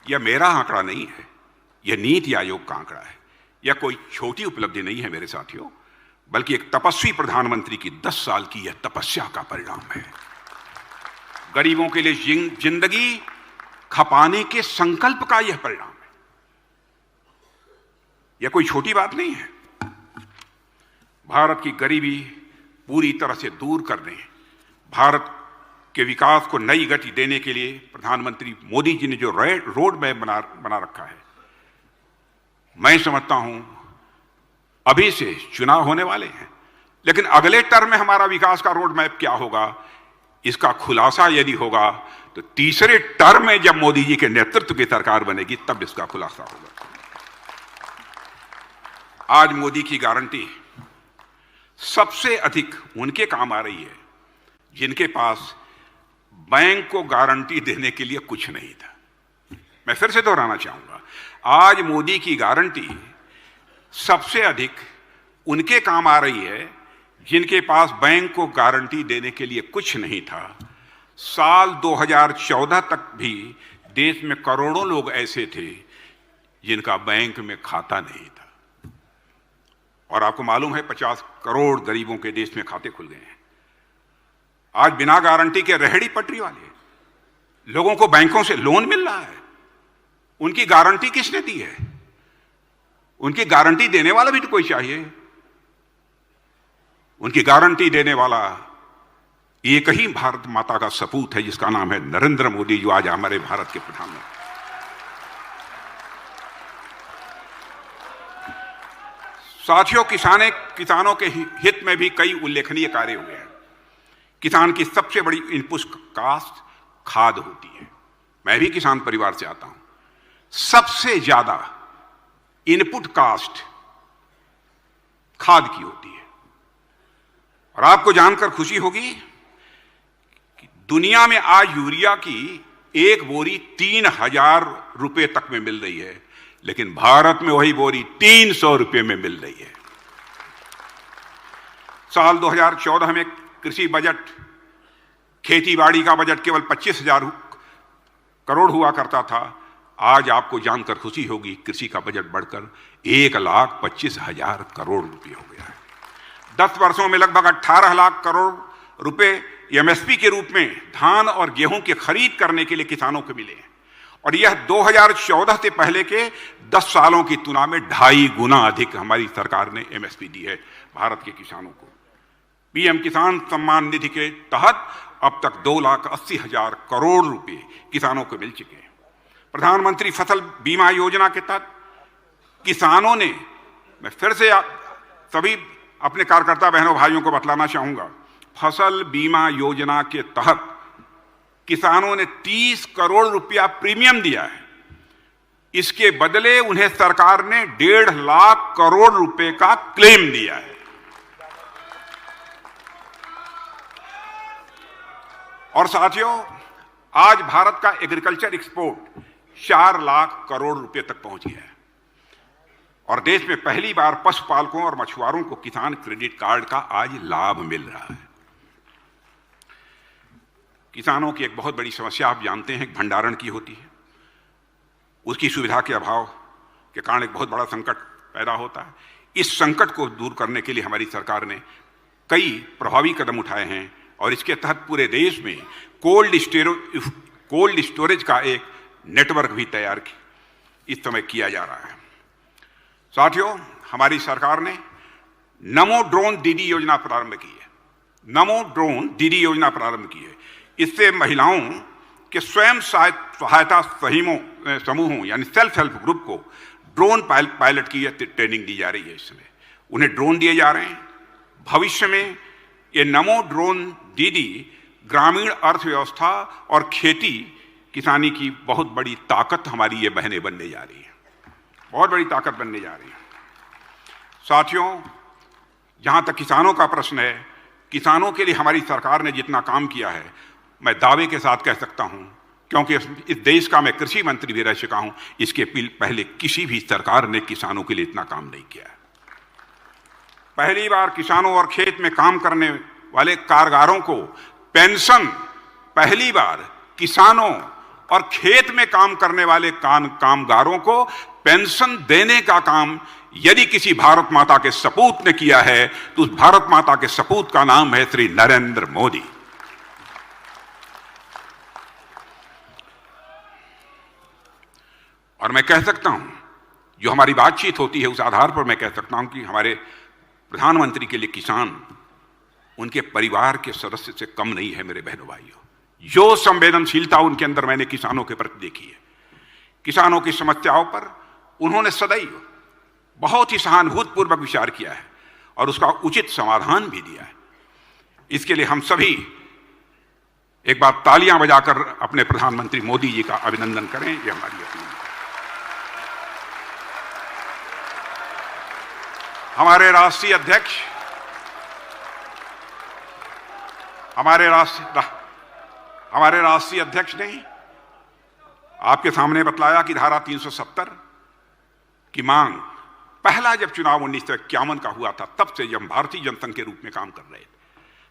यह मेरा आंकड़ा नहीं है, यह नीति आयोग का आंकड़ा है। यह कोई छोटी उपलब्धि नहीं है मेरे साथियों, बल्कि एक तपस्वी प्रधानमंत्री की 10 साल की यह तपस्या का परिणाम है। गरीबों के लिए जिंदगी खपाने के संकल्प का यह परिणाम है। यह कोई छोटी बात नहीं है। भारत की गरीबी पूरी तरह से दूर करने, भारत के विकास को नई गति देने के लिए प्रधानमंत्री मोदी जी ने जो रोड मैप बना रखा है, मैं समझता हूं अभी से चुनाव होने वाले हैं, लेकिन अगले टर्म में हमारा विकास का रोड मैप क्या होगा, इसका खुलासा यदि होगा तो तीसरे टर्म में जब मोदी जी के नेतृत्व की सरकार बनेगी तब इसका खुलासा होगा। आज मोदी की गारंटी सबसे अधिक उनके काम आ रही है जिनके पास बैंक को गारंटी देने के लिए कुछ नहीं था। मैं फिर से दोहराना चाहूंगा, आज मोदी की गारंटी सबसे अधिक उनके काम आ रही है जिनके पास बैंक को गारंटी देने के लिए कुछ नहीं था। साल 2014 तक भी देश में करोड़ों लोग ऐसे थे जिनका बैंक में खाता नहीं था, और आपको मालूम है 50 करोड़ गरीबों के देश में खाते खुल गए हैं। आज बिना गारंटी के रेहड़ी पटरी वाले लोगों को बैंकों से लोन मिल रहा है। उनकी गारंटी किसने दी है? उनकी गारंटी देने वाला भी तो कोई चाहिए। उनकी गारंटी देने वाला एक ही भारत माता का सपूत है जिसका नाम है नरेंद्र मोदी, जो आज हमारे भारत के प्रधानमंत्री। साथियों, किसानों के हित में भी कई उल्लेखनीय कार्य हुए हैं। किसान की सबसे बड़ी इनपुट कास्ट खाद होती है। मैं भी किसान परिवार से आता हूं। सबसे ज्यादा इनपुट कास्ट खाद की होती है, और आपको जानकर खुशी होगी कि दुनिया में आज यूरिया की एक बोरी 3000 रुपए तक में मिल रही है, लेकिन भारत में वही बोरी 300 रुपए में मिल रही है। साल 2014 में कृषि बजट, खेती बाड़ी का बजट केवल 25,000 करोड़ हुआ करता था। आज आपको जानकर खुशी होगी, कृषि का बजट बढ़कर 1,25,000 करोड़ रुपए हो गया है। 10 वर्षों में लगभग 18 लाख करोड़ रुपए एमएसपी के रूप में धान और गेहूं की खरीद करने के लिए किसानों को मिले हैं, और यह 2014 से पहले के 10 सालों की तुलना में 2.5 गुना अधिक हमारी सरकार ने एमएसपी दी है भारत के किसानों को। पीएम किसान सम्मान निधि के तहत अब तक 2,80,000 करोड़ रुपए किसानों को मिल चुके हैं। प्रधानमंत्री फसल बीमा योजना के तहत किसानों ने, मैं फिर से सभी अपने कार्यकर्ता बहनों भाइयों को बतलाना चाहूंगा, फसल बीमा योजना के तहत किसानों ने 30 करोड़ रुपया प्रीमियम दिया है। इसके बदले उन्हें सरकार ने 1.5 लाख करोड़ रुपए का क्लेम दिया है। और साथियों, आज भारत का एग्रीकल्चर एक्सपोर्ट 4 लाख करोड़ रुपए तक पहुंच गया है, और देश में पहली बार पशुपालकों और मछुआरों को किसान क्रेडिट कार्ड का आज लाभ मिल रहा है। किसानों की एक बहुत बड़ी समस्या आप जानते हैं भंडारण की होती है। उसकी सुविधा के अभाव के कारण एक बहुत बड़ा संकट पैदा होता है। इस संकट को दूर करने के लिए हमारी सरकार ने कई प्रभावी कदम उठाए हैं, और इसके तहत पूरे देश में कोल्ड स्टोरेज का एक नेटवर्क भी तैयार इस समय किया जा रहा है। साथियों, हमारी सरकार ने नमो ड्रोन दीदी योजना प्रारंभ की है। नमो ड्रोन दीदी योजना प्रारंभ की है। इससे महिलाओं के स्वयं सहायता समूहों यानी सेल्फ हेल्प ग्रुप को ड्रोन पायलट की ट्रेनिंग दी जा रही है। इस समय उन्हें ड्रोन दिए जा रहे हैं। भविष्य में ये नमो ड्रोन दीदी ग्रामीण अर्थव्यवस्था और खेती किसानी की बहुत बड़ी ताकत हमारी ये बहनें बनने जा रही है, बहुत बड़ी ताकत बनने जा रही है। साथियों, जहां तक किसानों का प्रश्न है, किसानों के लिए हमारी सरकार ने जितना काम किया है, मैं दावे के साथ कह सकता हूं, क्योंकि इस देश का मैं कृषि मंत्री भी रह चुका हूं, इसके पहले किसी भी सरकार ने किसानों के लिए इतना काम नहीं किया है। पहली बार किसानों और खेत में काम करने वाले कामगारों को पेंशन पहली बार किसानों और खेत में काम करने वाले कामगारों को पेंशन देने का काम यदि किसी भारत माता के सपूत ने किया है तो उस भारत माता के सपूत का नाम है श्री नरेंद्र मोदी। और मैं कह सकता हूं, जो हमारी बातचीत होती है उस आधार पर मैं कह सकता हूं कि हमारे प्रधानमंत्री के लिए किसान उनके परिवार के सदस्य से कम नहीं है। मेरे बहनों भाइयों, जो संवेदनशीलता उनके अंदर मैंने किसानों के प्रति देखी है, किसानों की समस्याओं पर उन्होंने सदैव बहुत ही सहानुभूतिपूर्वक विचार किया है और उसका उचित समाधान भी दिया है। इसके लिए हम सभी एक बार तालियां बजाकर अपने प्रधानमंत्री मोदी जी का अभिनंदन करें। ये हमारी अपील है। हमारे राष्ट्रीय अध्यक्ष ने आपके सामने बतलाया कि धारा 370 की मांग पहला जब चुनाव 1951 का हुआ था, तब से जब भारतीय जनसंघ के रूप में काम कर रहे थे,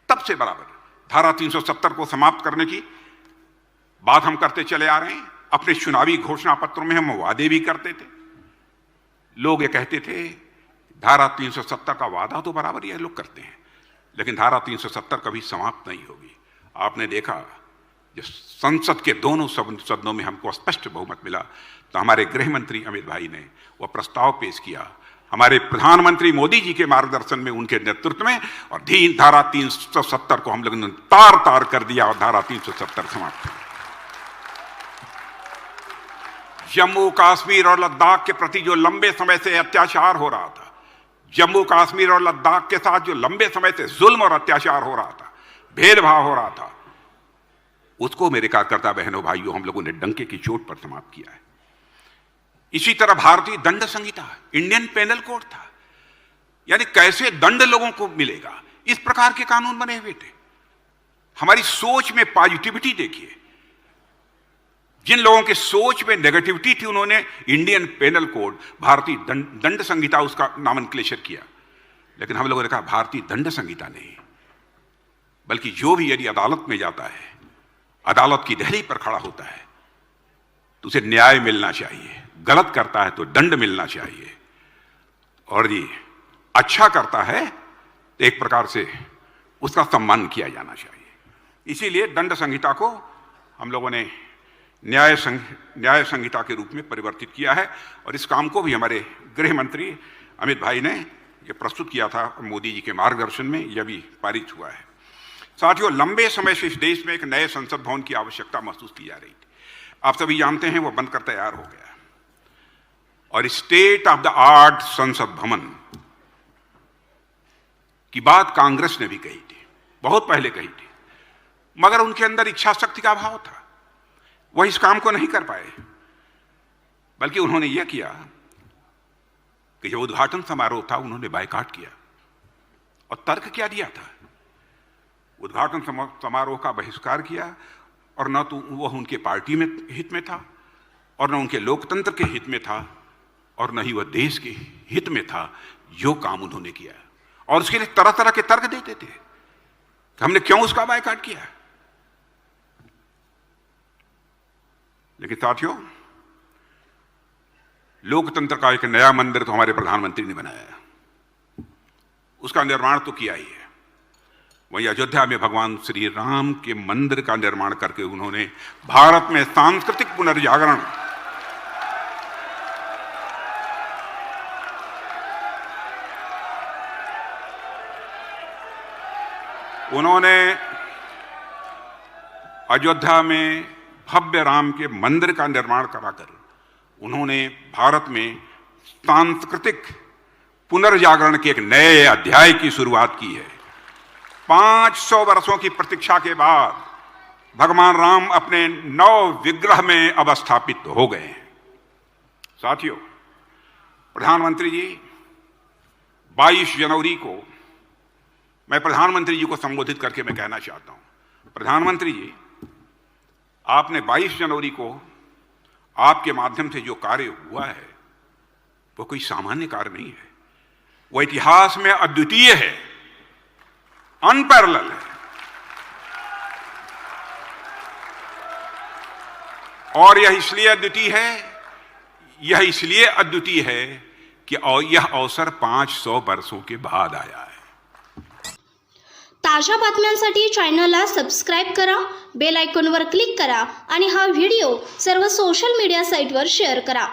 तब से बराबर धारा 370 को समाप्त करने की बात हम करते चले आ रहे हैं। अपने चुनावी घोषणा पत्रों में हम वादे भी करते थे। लोग ये कहते थे धारा 370 का वादा तो बराबर ये लोग करते हैं, लेकिन धारा 370 कभी समाप्त नहीं होगी। आपने देखा जब संसद के दोनों सदनों में हमको स्पष्ट बहुमत मिला तो हमारे गृह मंत्री अमित भाई ने वह प्रस्ताव पेश किया, हमारे प्रधानमंत्री मोदी जी के मार्गदर्शन में, उनके नेतृत्व में, और धारा 370 को हम लोगों ने तार तार कर दिया और धारा 370 समाप्त। जम्मू कश्मीर और लद्दाख के प्रति जो लंबे समय से अत्याचार हो रहा था, जम्मू कश्मीर और लद्दाख के साथ जो लंबे समय से जुल्म और अत्याचार हो रहा था, भेदभाव हो रहा था, उसको मेरे कार्यकर्ता बहनों भाइयों हम लोगों ने डंके की चोट पर समाप्त किया है। इसी तरह भारतीय दंड संहिता, इंडियन पेनल कोड था, यानी कैसे दंड लोगों को मिलेगा, इस प्रकार के कानून बने हुए थे। हमारी सोच में पॉजिटिविटी देखिए। जिन लोगों की सोच में नेगेटिविटी थी, उन्होंने इंडियन पेनल कोड, भारतीय दंड संहिता, उसका नामनक्लेचर किया। लेकिन हम लोगों ने कहा भारतीय दंड संहिता नहीं, बल्कि जो भी यदि अदालत में जाता है, अदालत की दहलीज पर खड़ा होता है, तो उसे न्याय मिलना चाहिए। गलत करता है तो दंड मिलना चाहिए, और ये अच्छा करता है तो एक प्रकार से उसका सम्मान किया जाना चाहिए। इसीलिए दंड संहिता को हम लोगों ने न्याय संहिता के रूप में परिवर्तित किया है, और इस काम को भी हमारे गृह मंत्री अमित भाई ने ये प्रस्तुत किया था मोदी जी के मार्गदर्शन में, यह भी पारित हुआ है। साथियों, लंबे समय से इस देश में एक नए संसद भवन की आवश्यकता महसूस की जा रही थी। आप सभी जानते हैं वो बनकर तैयार हो गया, और स्टेट ऑफ द आर्ट संसद भवन की बात कांग्रेस ने भी कही थी, बहुत पहले कही थी, मगर उनके अंदर इच्छा शक्ति का अभाव था। वह इस काम को नहीं कर पाए, बल्कि उन्होंने यह किया कि जो उद्घाटन समारोह था उन्होंने बायकॉट किया। और तर्क क्या दिया था? उद्घाटन समारोह का बहिष्कार किया, और न तो वह उनके पार्टी में हित में था, और न उनके लोकतंत्र के हित में था, और न ही वह देश के हित में था जो काम उन्होंने किया। और उसके लिए तरह तरह के तर्क देते थे कि हमने क्यों उसका बायकॉट किया। लेकिन साथियों, लोकतंत्र का एक नया मंदिर तो हमारे प्रधानमंत्री ने बनाया, उसका निर्माण तो किया ही है। वहीं अयोध्या में भगवान श्री राम के मंदिर का निर्माण करके उन्होंने भारत में सांस्कृतिक पुनर्जागरण, उन्होंने अयोध्या में भव्य राम के मंदिर का निर्माण कराकर उन्होंने भारत में सांस्कृतिक पुनर्जागरण के एक नए अध्याय की शुरुआत की है। 500 वर्षों की प्रतीक्षा के बाद भगवान राम अपने नव विग्रह में अब स्थापित हो गए हैं। साथियों, प्रधानमंत्री जी 22 जनवरी को मैं प्रधानमंत्री जी को संबोधित करके मैं कहना चाहता हूं, प्रधानमंत्री जी, आपने 22 जनवरी को आपके माध्यम से जो कार्य हुआ है वो कोई सामान्य कार्य नहीं है, वो इतिहास में अद्वितीय है, अनपैरेलल है। और यह इसलिए अद्वितीय है कि यह अवसर 500 वर्षों के बाद आया है। ताज्या बातम्यांसाठी चॅनलला सबस्क्राइब करा, बेल आयकॉनवर क्लिक करा आणि हा व्हिडिओ सर्व सोशल मीडिया साइटवर शेअर करा।